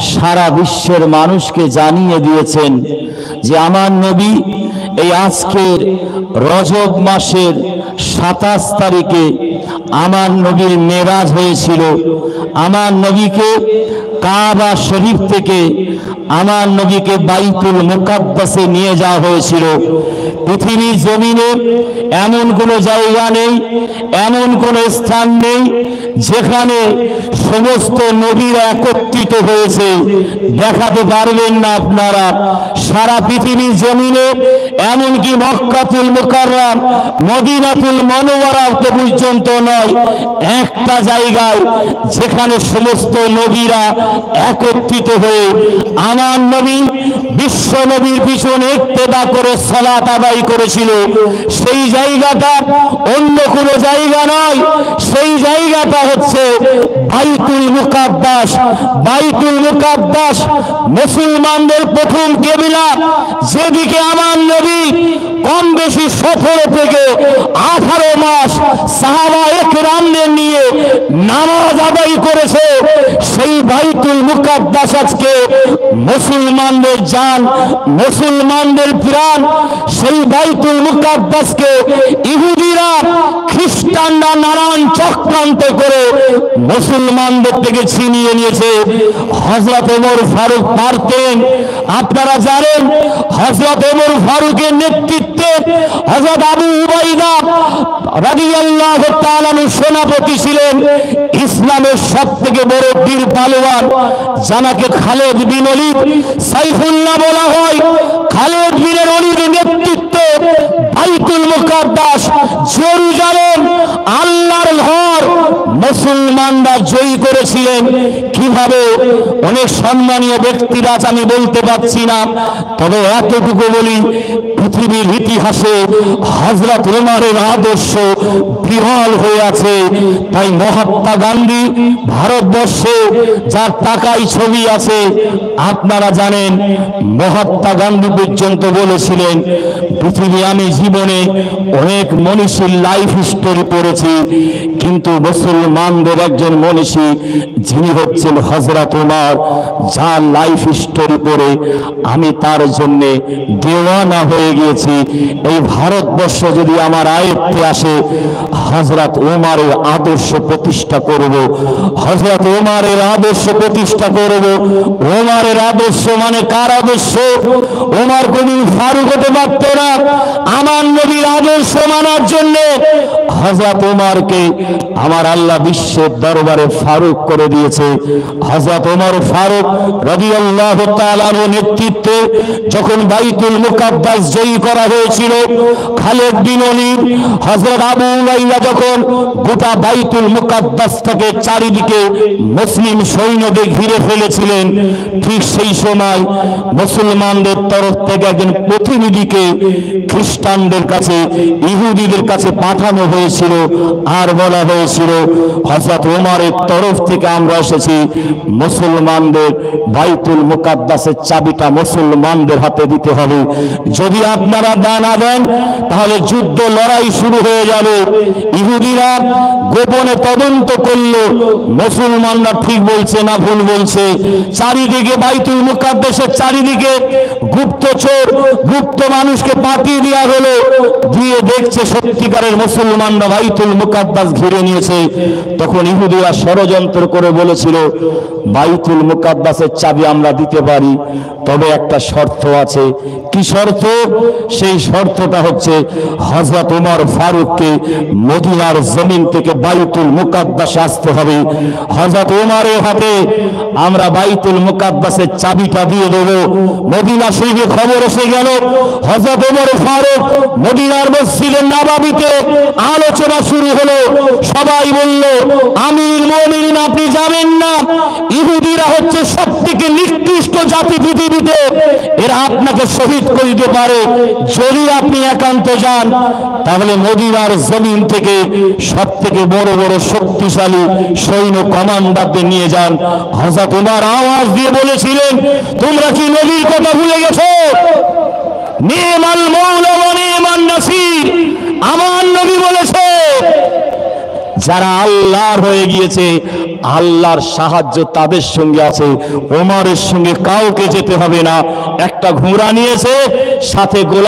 সারা বিশ্বের মানুষকে জানিয়ে দিয়েছেন যে আমার নবী এই আজকের রজব মাসের 27 তারিখে আমার নবীর মেরাজ হয়েছিল। আমার নবীকে কাবা শরীফ থেকে আমার নবীকে বাইতুল মুকাদ্দাসে নিয়ে যাওয়া হয়েছিল। পৃথিবীর জমিনে এমন কোনো জায়গা নেই, এমন কোনো স্থান নেই যেখানে সমস্ত নবীরা একত্রিত হয়েছে। দেখাতে পারবেন না আপনারা। সারা পৃথিবীর জমিনে এমনকি মক্কাতুল মুকাররম, মদিনাতুল মুনাওয়ারা পর্যন্ত নয়, একটা জায়গায় যেখানে সমস্ত নবীরা একত্রিত হয়ে আমার নবী বিশ্ব নবীর পিছনে ইত্তেদা করে সালাত আদায় করেছিল, সেই জায়গাটা অন্য কোনো জায়গা নয়। সেই জায়গাটা হচ্ছে বাইতুল মুকাদ্দাস। বাইতুল মুকাদ্দাস মুসলমানদের প্রথম কিবলা, যেদিকে আমার নবী কম বেশি 17 থেকে 18 মাস সাহাবায়ে কেরামদের নিয়ে নামাজ আদায় করেছে। সেই বাইতুল মুকাদ্দাস আজকে মুসলমানদের জান, মুসলমানদের প্রাণ। সেই বাইতুল মুকাদ্দাসকে ইহুদিরা, খ্রিস্টানরা নানান চক্রান্ত করে মুসলমানদের থেকে ছিনিয়ে নিয়েছে। হযরত ওমর ফারুক পারতেন। আপনারা জানেন হযরত ওমর ফারুকের নেতৃত্বে হযরত আবু উবাইদা রাদিয়াল্লাহু তাআলা সেনাপতি ছিলেন। ইসলামের সবথেকে বড় বীর পালোয়ান, যাকে খালেদ বিন ওলীদ সাইফুল্লাহ বলা হয়। খালেদ বিন ওলীদের নেতৃত্বে বাইতুল মুকাদ্দাস, জেরুজালেম, আল্লাহর ঘর মুসলমানরা জয়ী করেছিলেন। কিভাবে? অনেক সম্মানীয় ব্যক্তিরা আমি বলতে পারছি না, তবে এতটুকু বলি, পৃথিবীর ইতিহাসে হযরত ওমরের আদর্শ বিরল হয়ে আছে। তাই মহাত্মা গান্ধী ভারতবর্ষে যার টাকায় ছবি আছে, আপনারা জানেন মহাত্মা গান্ধী পর্যন্ত বলেছিলেন, পৃথিবী আমি জীবনে অনেক মনীষীর লাইফ স্টোরি পড়েছি, কিন্তু মুসলমানদের একজন মনীষী যিনি হচ্ছেন হযরত ওমর, যার লাইফ স্টোরি পড়ে আমি তার জন্য দেওয়ানা হয়ে গিয়েছি। এই ভারতবর্ষ যদি আমার আয়ত্তে আসে, হযরত ওমরের আদর্শ প্রতিষ্ঠা করব, হযরত ওমরের আদর্শ প্রতিষ্ঠা করব। ওমরের আদর্শ মানে কার আদর্শ? ওমর কোনদিন ফারুক হতে পারত না। আমার নবীর আদর্শ মানার জন্য হযরত ওমরকে আমার আল্লাহ বিশ্বের দরবারে ফারুক করে দিয়েছে। হযরত ওমর ফারুক রাদিয়াল্লাহু তাআলার নেতৃত্বে যখন বাইতুল মুকাদ্দাস জয়ী করা হয়েছিল, খালেদ বিন ওলীদ, হযরত আবু উবাইদা যখন গোটা বাইতুল মুকাদ্দাসটাকে চারিদিকে মুসলিম সৈন্যদের ঘিরে ফেলেছিলেন, ঠিক সেই সময় মুসলমানদের তরফ থেকে একজন প্রতিনিধিকে খ্রিস্টানদের কাছে, ইহুদিদের কাছে পাঠানো হয়েছিল। আর বলা হয়েছিল হযরত ওমরের তরফ থেকে আমরা এসেছি, মুসলমানদের বাইতুল মুকাদ্দাসের চাবিটা মুসলমানদের হাতে দিতে হবে। যদি আপনারা না দেন তাহলে যুদ্ধ লড়াই শুরু হয়ে যাবে। ইহুদিরা গোপনে তদন্ত করলো, মুসলমানরা ঠিক বলছে না ভুল বলছে। চারিদিকে বাইতুল মুকাদ্দাসের চারিদিকে গুপ্তচর, গুপ্ত মানুষকে পাঠিয়ে দেওয়া হলো, দিয়ে দেখছে সত্যিকারের মুসলমানরা বাইতুল মুকাদ্দাস ঘিরে নিয়েছে। তখন ইহুদিরা ষড়যন্ত্র করে বলেছিল, বাইতুল মুকাদ্দাসের চাবি আমরা দিতে পারি, তবে একটা শর্ত আছে। কি শর্ত? সেই শর্তটা হচ্ছে হযরত ওমর ফারুককে মদিনার জমিন থেকে বাইতুল মুকাদ্দাসে আসতে হবে। হযরত ওমরের হাতে আমরা বাইতুল মুকাদ্দাসের চাবিটা দিয়ে দেব। মদিনা শরীফে খবর এসে গেল, হযরত ওমর ফারুক মদিনার মসজিদে নববীতে আলোচনা শুরু হলো। সবাই বলল, আমিরুল মুমিনিন আপনি যাবেন না, ইহুদিরা হচ্ছে সবথেকে নিকৃষ্ট জাতি পৃথিবীতে, এরা আপনাকে শহীদ করে দিতে পারে। যদি আপনি একান্ত যান তাহলে মদিনার জমিন থেকে সবথেকে বড় বড় শক্তিশালী সৈন্য কমান্ডারদের নিয়ে যান। হযরত ওমর আওয়াজ দিয়ে বলেছিলেন, তোমরা কি নবীর কথা ভুলে গেছো? নিমাল মাওলা ওয়া নিমান নাসির। আমার নবী বলেছে যারা আল্লাহর হয়ে গিয়েছে আল্লাহর সাহায্য তাদের সঙ্গে আছে। ওমরের সঙ্গে কাউকে যেতে হবে না, একটা ঘোড়া নিয়েছে, সাথে গোলাম